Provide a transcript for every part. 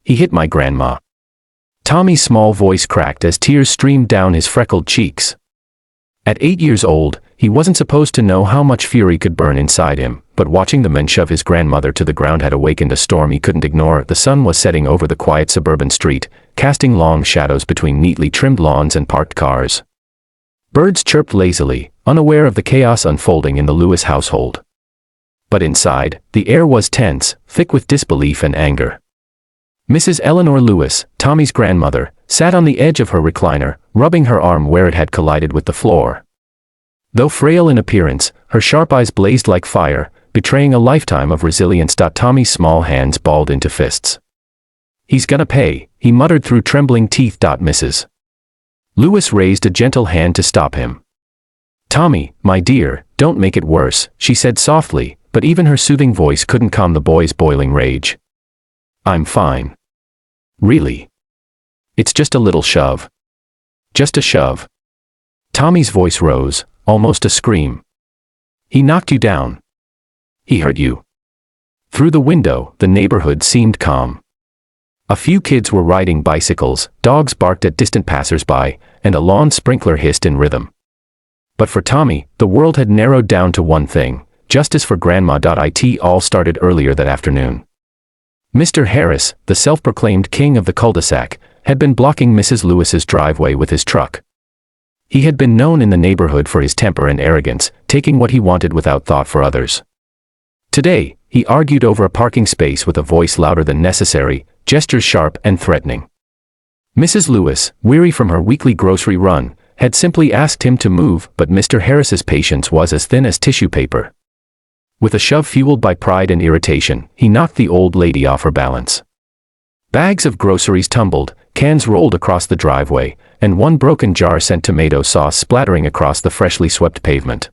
He hit my grandma. Tommy's small voice cracked as tears streamed down his freckled cheeks. At 8 years old, he wasn't supposed to know how much fury could burn inside him, but watching the men shove his grandmother to the ground had awakened a storm he couldn't ignore. The sun was setting over the quiet suburban street, casting long shadows between neatly trimmed lawns and parked cars. Birds chirped lazily, unaware of the chaos unfolding in the Lewis household. But inside, the air was tense, thick with disbelief and anger. Mrs. Eleanor Lewis, Tommy's grandmother, sat on the edge of her recliner, rubbing her arm where it had collided with the floor. Though frail in appearance, her sharp eyes blazed like fire, betraying a lifetime of resilience. Tommy's small hands balled into fists. "He's gonna pay," he muttered through trembling teeth. Mrs. Lewis raised a gentle hand to stop him. "Tommy, my dear, don't make it worse," she said softly, but even her soothing voice couldn't calm the boy's boiling rage. "I'm fine. Really. It's just a little shove. Just a shove." Tommy's voice rose, almost a scream. "He knocked you down. He hurt you." Through the window, the neighborhood seemed calm. A few kids were riding bicycles, dogs barked at distant passers-by, and a lawn sprinkler hissed in rhythm. But for Tommy, the world had narrowed down to one thing: justice for Grandma. It all started earlier that afternoon. Mr. Harris, the self-proclaimed king of the cul-de-sac, had been blocking Mrs. Lewis's driveway with his truck. He had been known in the neighborhood for his temper and arrogance, taking what he wanted without thought for others. Today, he argued over a parking space with a voice louder than necessary, gestures sharp and threatening. Mrs. Lewis, weary from her weekly grocery run, had simply asked him to move, but Mr. Harris's patience was as thin as tissue paper. With a shove fueled by pride and irritation, he knocked the old lady off her balance. Bags of groceries tumbled, cans rolled across the driveway, and one broken jar sent tomato sauce splattering across the freshly swept pavement.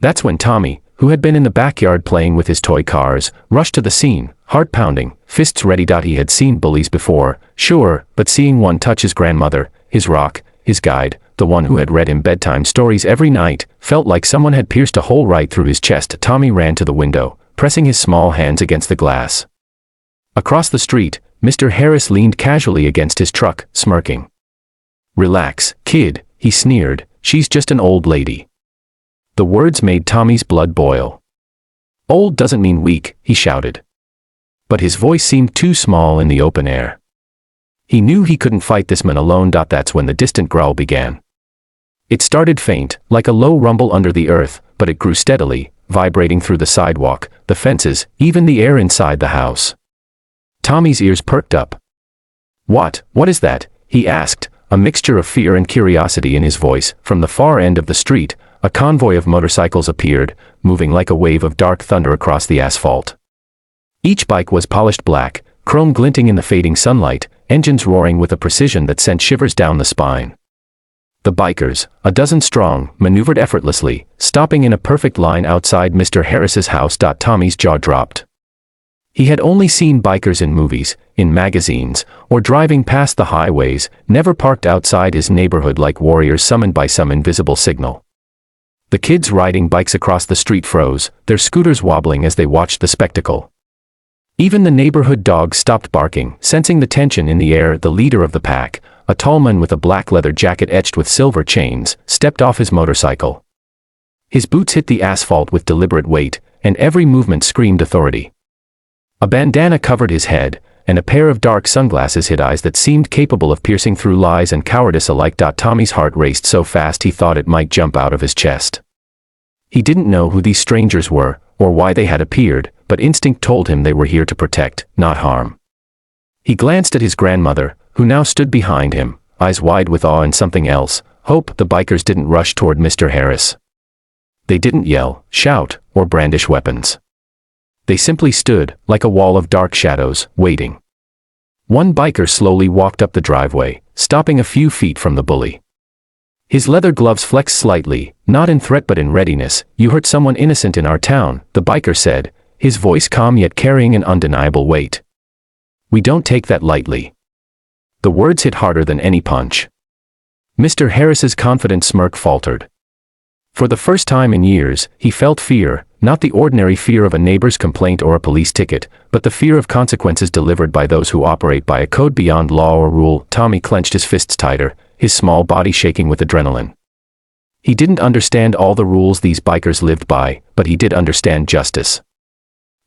That's when Tommy, who had been in the backyard playing with his toy cars, rushed to the scene, heart pounding, fists ready. He had seen bullies before, sure, but seeing one touch his grandmother, his rock, his guide, the one who had read him bedtime stories every night, felt like someone had pierced a hole right through his chest. Tommy ran to the window, pressing his small hands against the glass. Across the street, Mr. Harris leaned casually against his truck, smirking. "Relax, kid," he sneered, "she's just an old lady." The words made Tommy's blood boil. "Old doesn't mean weak," he shouted. But his voice seemed too small in the open air. He knew he couldn't fight this man alone. That's when the distant growl began. It started faint, like a low rumble under the earth, but it grew steadily, vibrating through the sidewalk, the fences, even the air inside the house. Tommy's ears perked up. What is that?" he asked, a mixture of fear and curiosity in his voice. From the far end of the street, a convoy of motorcycles appeared, moving like a wave of dark thunder across the asphalt. Each bike was polished black, chrome glinting in the fading sunlight, engines roaring with a precision that sent shivers down the spine. The bikers, a dozen strong, maneuvered effortlessly, stopping in a perfect line outside Mr. Harris's house. Tommy's jaw dropped. He had only seen bikers in movies, in magazines, or driving past the highways, never parked outside his neighborhood like warriors summoned by some invisible signal. The kids riding bikes across the street froze, their scooters wobbling as they watched the spectacle. Even the neighborhood dogs stopped barking, sensing the tension in the air. The leader of the pack, a tall man with a black leather jacket etched with silver chains, stepped off his motorcycle. His boots hit the asphalt with deliberate weight, and every movement screamed authority. A bandana covered his head, and a pair of dark sunglasses hid eyes that seemed capable of piercing through lies and cowardice alike. Tommy's heart raced so fast he thought it might jump out of his chest. He didn't know who these strangers were, or why they had appeared, but instinct told him they were here to protect, not harm. He glanced at his grandmother, who now stood behind him, eyes wide with awe and something else, hope. The bikers didn't rush toward Mr. Harris. They didn't yell, shout, or brandish weapons. They simply stood, like a wall of dark shadows, waiting. One biker slowly walked up the driveway, stopping a few feet from the bully. His leather gloves flexed slightly, not in threat but in readiness. "You hurt someone innocent in our town," the biker said, his voice calm yet carrying an undeniable weight. "We don't take that lightly." The words hit harder than any punch. Mr. Harris's confident smirk faltered. For the first time in years, he felt fear, not the ordinary fear of a neighbor's complaint or a police ticket, but the fear of consequences delivered by those who operate by a code beyond law or rule. Tommy clenched his fists tighter, his small body shaking with adrenaline. He didn't understand all the rules these bikers lived by, but he did understand justice.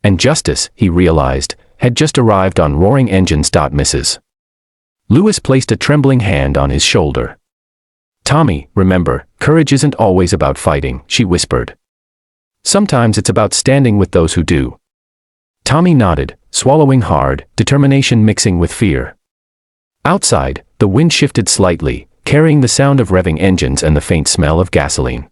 And justice, he realized, had just arrived on roaring engines. Mrs. Lewis placed a trembling hand on his shoulder. "Tommy, remember, courage isn't always about fighting," she whispered. "Sometimes it's about standing with those who do." Tommy nodded, swallowing hard, determination mixing with fear. Outside, the wind shifted slightly, carrying the sound of revving engines and the faint smell of gasoline.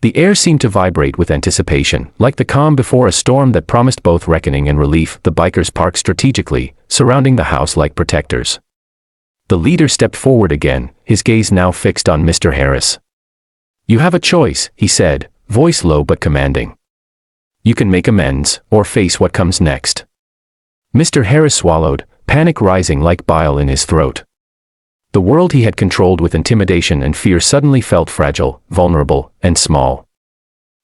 The air seemed to vibrate with anticipation, like the calm before a storm that promised both reckoning and relief. The bikers parked strategically, surrounding the house like protectors. The leader stepped forward again, his gaze now fixed on Mr. Harris. "You have a choice," he said, voice low but commanding. "You can make amends, or face what comes next." Mr. Harris swallowed, panic rising like bile in his throat. The world he had controlled with intimidation and fear suddenly felt fragile, vulnerable, and small.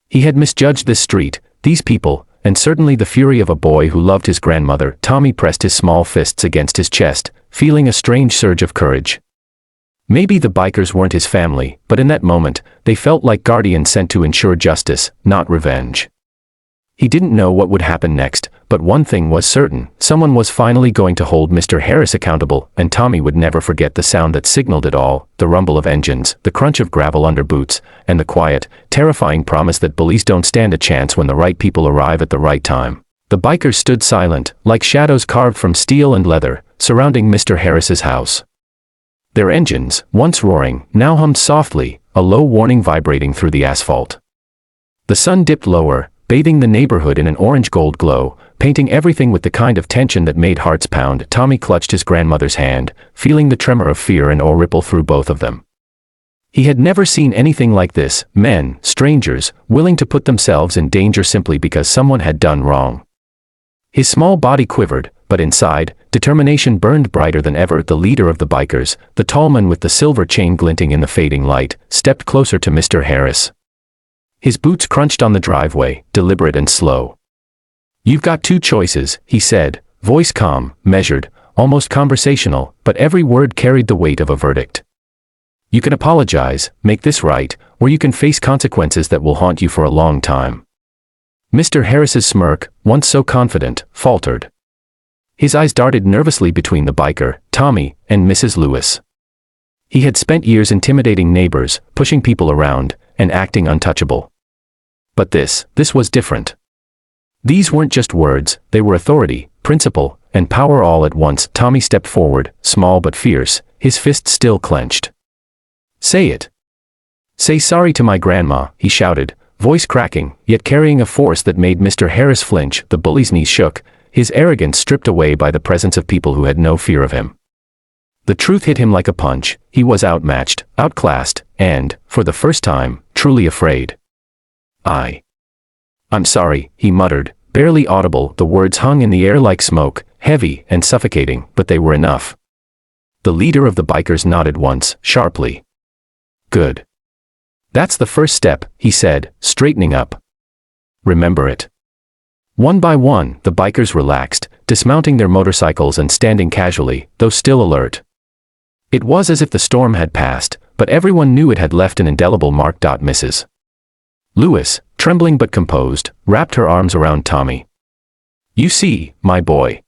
He had misjudged this street, these people, and certainly the fury of a boy who loved his grandmother. Tommy pressed his small fists against his chest, feeling a strange surge of courage. Maybe the bikers weren't his family, but in that moment, they felt like guardians sent to ensure justice, not revenge. He didn't know what would happen next, but one thing was certain: someone was finally going to hold Mr. Harris accountable, and Tommy would never forget the sound that signaled it all: the rumble of engines, the crunch of gravel under boots, and the quiet, terrifying promise that bullies don't stand a chance when the right people arrive at the right time. The bikers stood silent, like shadows carved from steel and leather, surrounding Mr. Harris's house. Their engines, once roaring, now hummed softly, a low warning vibrating through the asphalt. The sun dipped lower, bathing the neighborhood in an orange-gold glow, painting everything with the kind of tension that made hearts pound. Tommy clutched his grandmother's hand, feeling the tremor of fear and awe ripple through both of them. He had never seen anything like this: men, strangers, willing to put themselves in danger simply because someone had done wrong. His small body quivered, but inside, determination burned brighter than ever. The leader of the bikers, the tall man with the silver chain glinting in the fading light, stepped closer to Mr. Harris. His boots crunched on the driveway, deliberate and slow. "You've got two choices," he said, voice calm, measured, almost conversational, but every word carried the weight of a verdict. "You can apologize, make this right, or you can face consequences that will haunt you for a long time." Mr. Harris's smirk, once so confident, faltered. His eyes darted nervously between the biker, Tommy, and Mrs. Lewis. He had spent years intimidating neighbors, pushing people around, and acting untouchable. But this was different. These weren't just words, they were authority, principle, and power all at once. Tommy stepped forward, small but fierce, his fists still clenched. "Say it. Say sorry to my grandma," he shouted, voice cracking, yet carrying a force that made Mr. Harris flinch. The bully's knees shook, his arrogance stripped away by the presence of people who had no fear of him. The truth hit him like a punch: he was outmatched, outclassed, and, for the first time, truly afraid. I'm sorry," he muttered, barely audible. The words hung in the air like smoke, heavy and suffocating, but they were enough. The leader of the bikers nodded once, sharply. "Good. That's the first step," he said, straightening up. "Remember it." One by one, the bikers relaxed, dismounting their motorcycles and standing casually, though still alert. It was as if the storm had passed, but everyone knew it had left an indelible mark. Mrs. Lewis, trembling but composed, wrapped her arms around Tommy. "You see, my boy.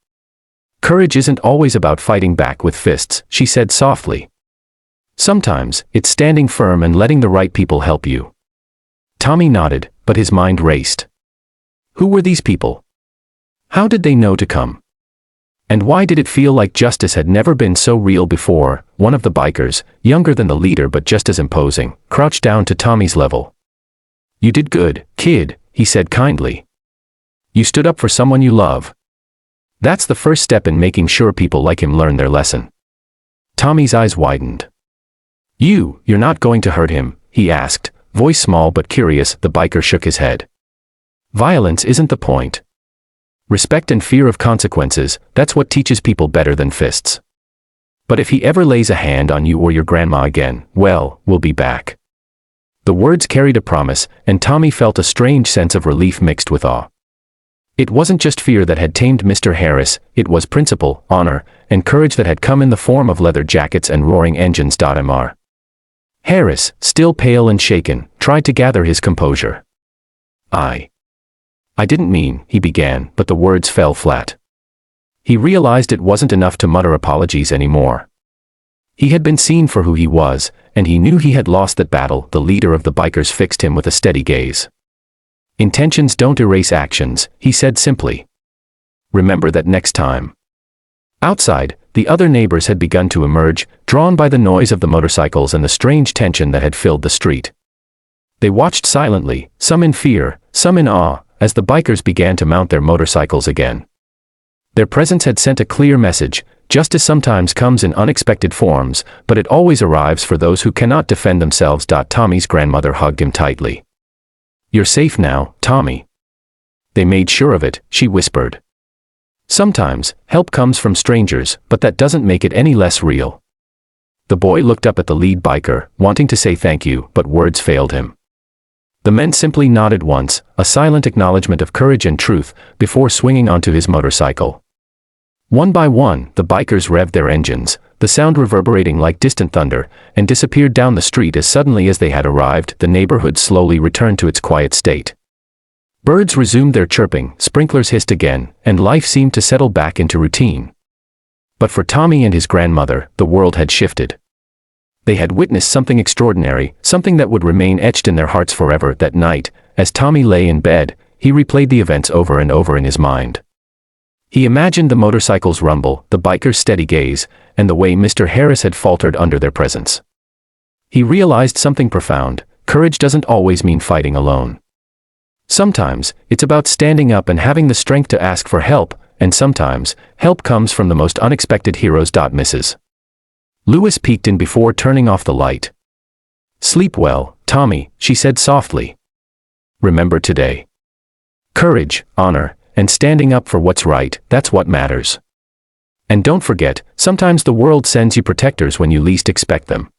Courage isn't always about fighting back with fists," she said softly. "Sometimes, it's standing firm and letting the right people help you." Tommy nodded, but his mind raced. Who were these people? How did they know to come? And why did it feel like justice had never been so real before? One of the bikers, younger than the leader but just as imposing, crouched down to Tommy's level. "You did good, kid," he said kindly. "You stood up for someone you love. That's the first step in making sure people like him learn their lesson." Tommy's eyes widened. You're not going to hurt him?" he asked, voice small but curious. The biker shook his head. "Violence isn't the point. Respect and fear of consequences, that's what teaches people better than fists. But if he ever lays a hand on you or your grandma again, well, we'll be back." The words carried a promise, and Tommy felt a strange sense of relief mixed with awe. It wasn't just fear that had tamed Mr. Harris, it was principle, honor, and courage that had come in the form of leather jackets and roaring engines. Mr. Harris, still pale and shaken, tried to gather his composure. I didn't mean, he began, but the words fell flat. He realized it wasn't enough to mutter apologies anymore. He had been seen for who he was, and he knew he had lost that battle. The leader of the bikers fixed him with a steady gaze. Intentions don't erase actions, he said simply. Remember that next time. Outside, the other neighbors had begun to emerge, drawn by the noise of the motorcycles and the strange tension that had filled the street. They watched silently, some in fear, some in awe, as the bikers began to mount their motorcycles again. Their presence had sent a clear message: justice sometimes comes in unexpected forms, but it always arrives for those who cannot defend themselves. Tommy's grandmother hugged him tightly. You're safe now, Tommy. They made sure of it, she whispered. Sometimes, help comes from strangers, but that doesn't make it any less real. The boy looked up at the lead biker, wanting to say thank you, but words failed him. The men simply nodded once, a silent acknowledgement of courage and truth, before swinging onto his motorcycle. One by one, the bikers revved their engines, the sound reverberating like distant thunder, and disappeared down the street as suddenly as they had arrived. The neighborhood slowly returned to its quiet state. Birds resumed their chirping, sprinklers hissed again, and life seemed to settle back into routine. But for Tommy and his grandmother, the world had shifted. They had witnessed something extraordinary, something that would remain etched in their hearts forever. That night, as Tommy lay in bed, he replayed the events over and over in his mind. He imagined the motorcycle's rumble, the biker's steady gaze, and the way Mr. Harris had faltered under their presence. He realized something profound: courage doesn't always mean fighting alone. Sometimes, it's about standing up and having the strength to ask for help, and sometimes, help comes from the most unexpected heroes. Mrs. Lewis peeked in before turning off the light. Sleep well, Tommy, she said softly. Remember today. Courage, honor, and standing up for what's right, that's what matters. And don't forget, sometimes the world sends you protectors when you least expect them.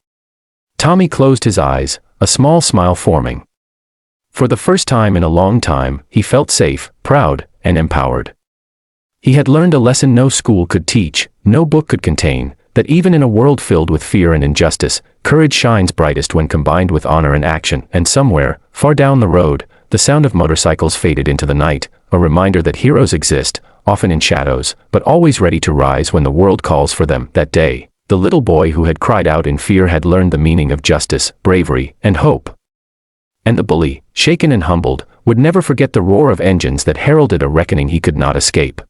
Tommy closed his eyes, a small smile forming. For the first time in a long time, he felt safe, proud, and empowered. He had learned a lesson no school could teach, no book could contain, that even in a world filled with fear and injustice, courage shines brightest when combined with honor and action. And somewhere, far down the road, the sound of motorcycles faded into the night, a reminder that heroes exist, often in shadows, but always ready to rise when the world calls for them. That day, the little boy who had cried out in fear had learned the meaning of justice, bravery, and hope. And the bully, shaken and humbled, would never forget the roar of engines that heralded a reckoning he could not escape.